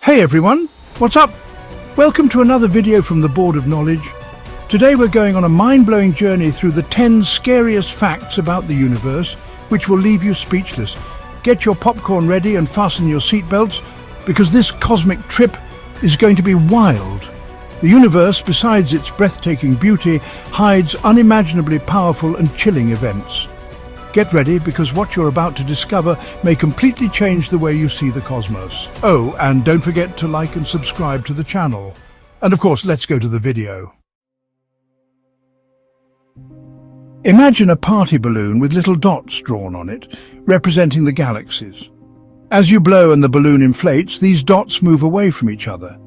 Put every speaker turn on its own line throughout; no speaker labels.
Hey everyone, what's up? Welcome to another video from the Board of Knowledge. Today we're going on a mind-blowing journey through the 10 scariest facts about the universe, which will leave you speechless. Get your popcorn ready and fasten your seatbelts, because this cosmic trip is going to be wild. The universe, besides its breathtaking beauty, hides unimaginably powerful and chilling events. Get ready, because what you're about to discover may completely change the way you see the cosmos. Oh, and don't forget to like and subscribe to the channel. And of course, let's go to the video. Imagine a party balloon with little dots drawn on it, representing the galaxies. As you blow and the balloon inflates, these dots move away from each other.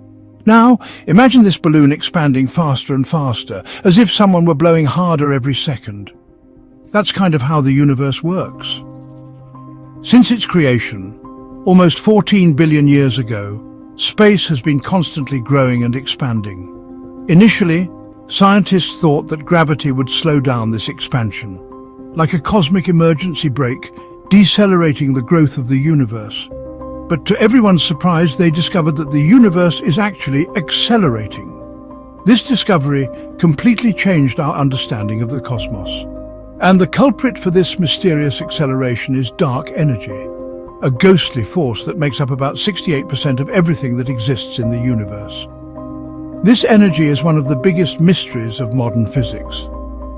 Now, imagine this balloon expanding faster and faster, as if someone were blowing harder every second. That's kind of how the universe works. Since its creation, almost 14 billion years ago, space has been constantly growing and expanding. Initially, scientists thought that gravity would slow down this expansion, like a cosmic emergency brake, decelerating the growth of the universe. But to everyone's surprise, they discovered that the universe is actually accelerating. This discovery completely changed our understanding of the cosmos. And the culprit for this mysterious acceleration is dark energy, a ghostly force that makes up about 68% of everything that exists in the universe. This energy is one of the biggest mysteries of modern physics.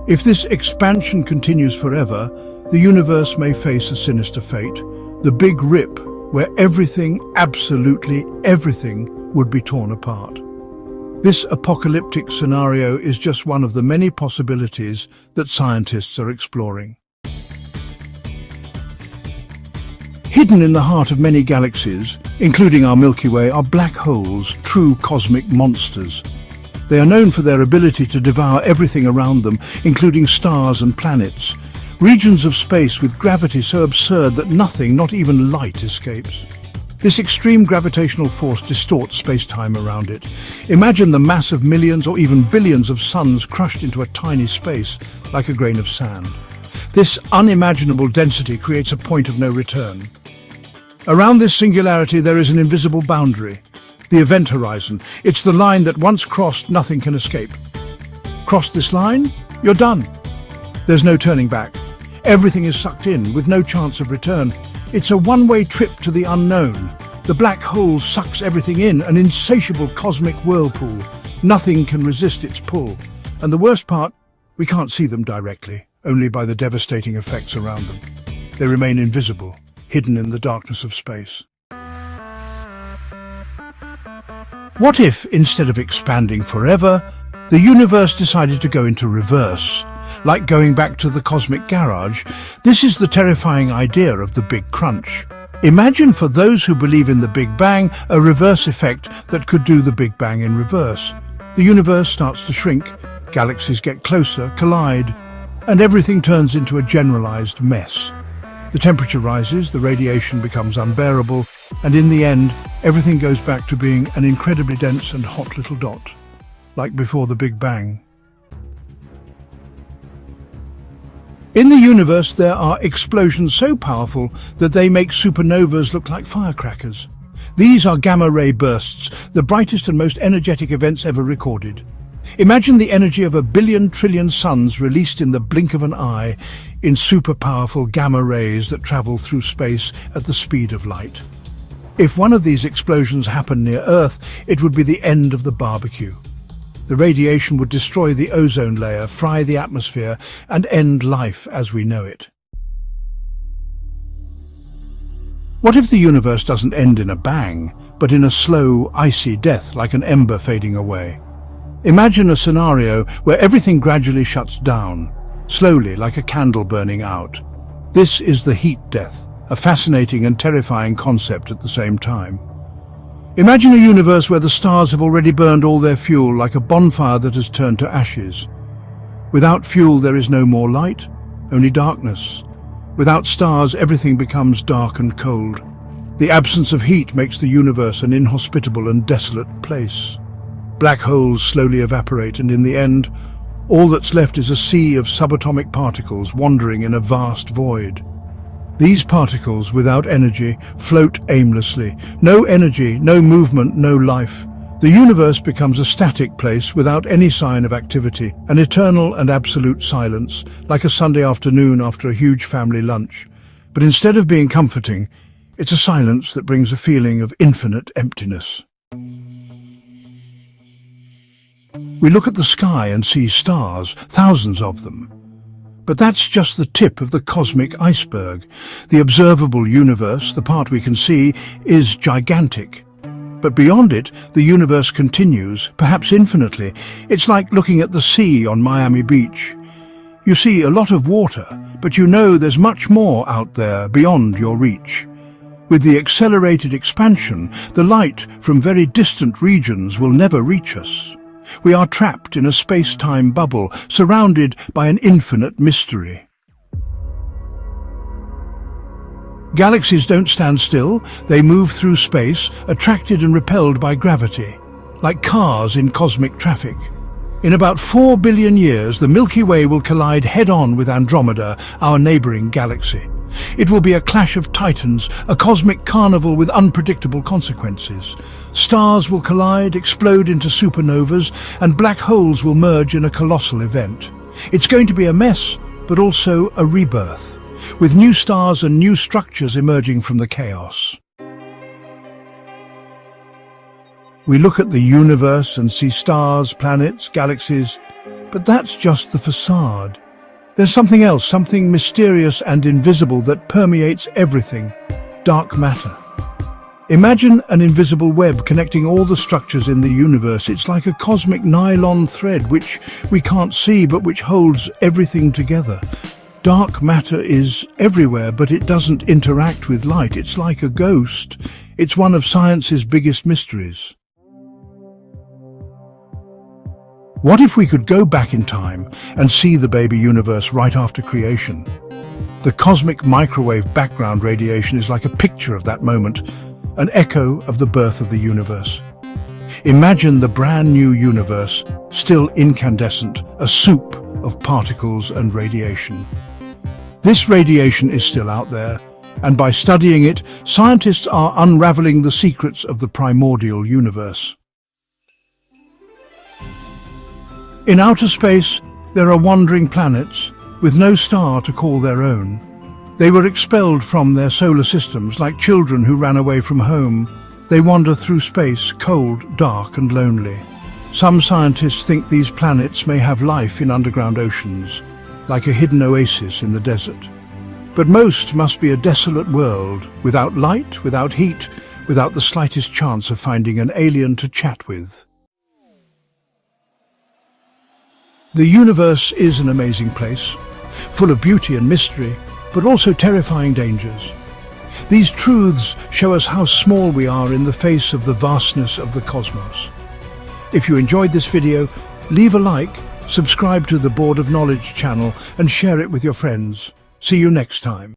If this expansion continues forever, the universe may face a sinister fate, the Big Rip, where everything, absolutely everything, would be torn apart. This apocalyptic scenario is just one of the many possibilities that scientists are exploring. Hidden in the heart of many galaxies, including our Milky Way, are black holes, true cosmic monsters. They are known for their ability to devour everything around them, including stars and planets, regions of space with gravity so absurd that nothing, not even light, escapes. This extreme gravitational force distorts space-time around it. Imagine the mass of millions or even billions of suns crushed into a tiny space, like a grain of sand. This unimaginable density creates a point of no return. Around this singularity there is an invisible boundary, the event horizon. It's the line that once crossed, nothing can escape. Cross this line, you're done. There's no turning back. Everything is sucked in, with no chance of return. It's a one-way trip to the unknown. The black hole sucks everything in, an insatiable cosmic whirlpool. Nothing can resist its pull. And the worst part, we can't see them directly, only by the devastating effects around them. They remain invisible, hidden in the darkness of space. What if, instead of expanding forever, the universe decided to go into reverse? Like going back to the cosmic garage? This is the terrifying idea of the Big Crunch. Imagine, for those who believe in the Big Bang, a reverse effect that could do the Big Bang in reverse. The universe starts to shrink, galaxies get closer, collide, and everything turns into a generalized mess. The temperature rises, the radiation becomes unbearable, and in the end, everything goes back to being an incredibly dense and hot little dot, like before the Big Bang. In the universe, there are explosions so powerful that they make supernovas look like firecrackers. These are gamma-ray bursts, the brightest and most energetic events ever recorded. Imagine the energy of 1 billion trillion suns released in the blink of an eye in super-powerful gamma rays that travel through space at the speed of light. If one of these explosions happened near Earth, it would be the end of the barbecue. The radiation would destroy the ozone layer, fry the atmosphere, and end life as we know it. What if the universe doesn't end in a bang, but in a slow, icy death, like an ember fading away? Imagine a scenario where everything gradually shuts down, slowly, like a candle burning out. This is the heat death, a fascinating and terrifying concept at the same time. Imagine a universe where the stars have already burned all their fuel, like a bonfire that has turned to ashes. Without fuel, there is no more light, only darkness. Without stars, everything becomes dark and cold. The absence of heat makes the universe an inhospitable and desolate place. Black holes slowly evaporate, and in the end, all that's left is a sea of subatomic particles wandering in a vast void. These particles, without energy, float aimlessly. No energy, no movement, no life. The universe becomes a static place without any sign of activity, an eternal and absolute silence, like a Sunday afternoon after a huge family lunch. But instead of being comforting, it's a silence that brings a feeling of infinite emptiness. We look at the sky and see stars, thousands of them. But that's just the tip of the cosmic iceberg. The observable universe, the part we can see, is gigantic. But beyond it, the universe continues, perhaps infinitely. It's like looking at the sea on Miami Beach. You see a lot of water, but you know there's much more out there beyond your reach. With the accelerated expansion, the light from very distant regions will never reach us. We are trapped in a space-time bubble, surrounded by an infinite mystery. Galaxies don't stand still. They move through space, attracted and repelled by gravity, like cars in cosmic traffic. In about 4 billion years, the Milky Way will collide head-on with Andromeda, our neighboring galaxy. It will be a clash of titans, a cosmic carnival with unpredictable consequences. Stars will collide, explode into supernovas, and black holes will merge in a colossal event. It's going to be a mess, but also a rebirth, with new stars and new structures emerging from the chaos. We look at the universe and see stars, planets, galaxies, but that's just the facade. There's something else, something mysterious and invisible that permeates everything: dark matter. Imagine an invisible web connecting all the structures in the universe. It's like a cosmic nylon thread which we can't see but which holds everything together. Dark matter is everywhere, but it doesn't interact with light. It's like a ghost. It's one of science's biggest mysteries. What if we could go back in time and see the baby universe right after creation? The cosmic microwave background radiation is like a picture of that moment, an echo of the birth of the universe. Imagine the brand new universe, still incandescent, a soup of particles and radiation. This radiation is still out there, and by studying it, scientists are unraveling the secrets of the primordial universe. In outer space, there are wandering planets with no star to call their own. They were expelled from their solar systems like children who ran away from home. They wander through space, cold, dark and lonely. Some scientists think these planets may have life in underground oceans, like a hidden oasis in the desert. But most must be a desolate world, without light, without heat, without the slightest chance of finding an alien to chat with. The universe is an amazing place, full of beauty and mystery, but also terrifying dangers. These truths show us how small we are in the face of the vastness of the cosmos. If you enjoyed this video, leave a like, subscribe to the Board of Knowledge channel, and share it with your friends. See you next time.